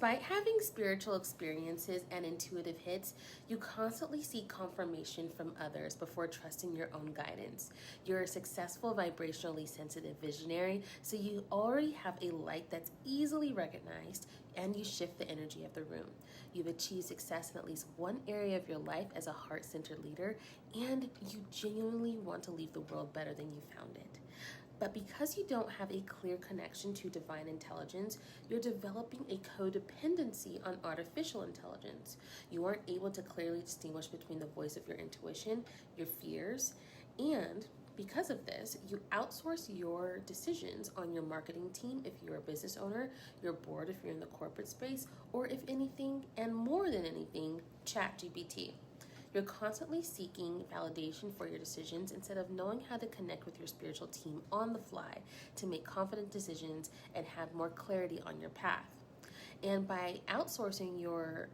Despite having spiritual experiences and intuitive hits, you constantly seek confirmation from others before trusting your own guidance. You're a successful, vibrationally sensitive visionary, so you already have a light that's easily recognized, and you shift the energy of the room. You've achieved success in at least one area of your life as a heart-centered leader, and you genuinely want to leave the world better than you found it. But because you don't have a clear connection to divine intelligence, you're developing a codependency on artificial intelligence. You aren't able to clearly distinguish between the voice of your intuition, your fears, and because of this, you outsource your decisions on your marketing team if you're a business owner, your board if you're in the corporate space, or if anything, and more than anything, ChatGPT. You're constantly seeking validation for your decisions instead of knowing how to connect with your spiritual team on the fly to make confident decisions and have more clarity on your path. And by outsourcing your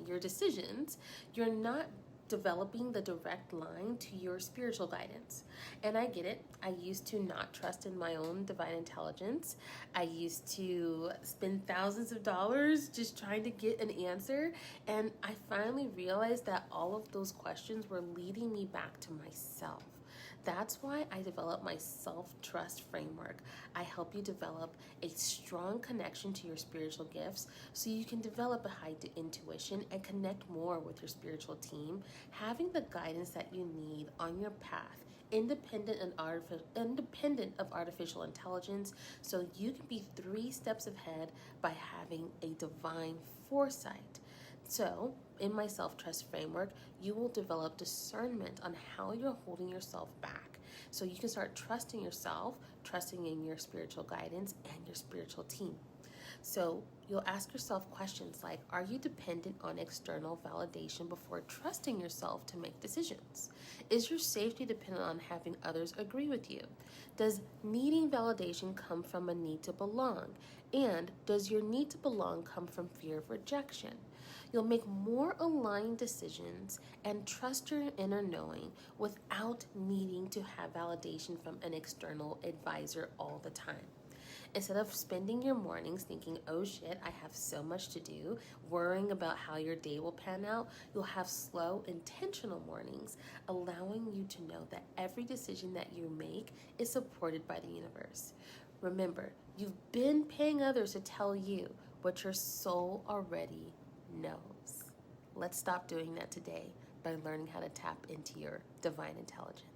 your decisions, you're not developing the direct line to your spiritual guidance. And I get it. I used to not trust in my own divine intelligence. I used to spend thousands of dollars just trying to get an answer. And I finally realized that all of those questions were leading me back to myself. That's why I developed my self-trust framework. I help you develop a strong connection to your spiritual gifts so you can develop a high intuition and connect more with your spiritual team, having the guidance that you need on your path, independent of artificial intelligence, so you can be 3 steps ahead by having a divine foresight. So, in my self-trust framework, you will develop discernment on how you're holding yourself back. So you can start trusting yourself, trusting in your spiritual guidance and your spiritual team. So you'll ask yourself questions like, are you dependent on external validation before trusting yourself to make decisions? Is your safety dependent on having others agree with you? Does needing validation come from a need to belong? And does your need to belong come from fear of rejection? You'll make more aligned decisions and trust your inner knowing without needing to have validation from an external advisor all the time. Instead of spending your mornings thinking, oh shit, I have so much to do, worrying about how your day will pan out, you'll have slow, intentional mornings, allowing you to know that every decision that you make is supported by the universe. Remember, you've been paying others to tell you what your soul already knows. Let's stop doing that today by learning how to tap into your divine intelligence.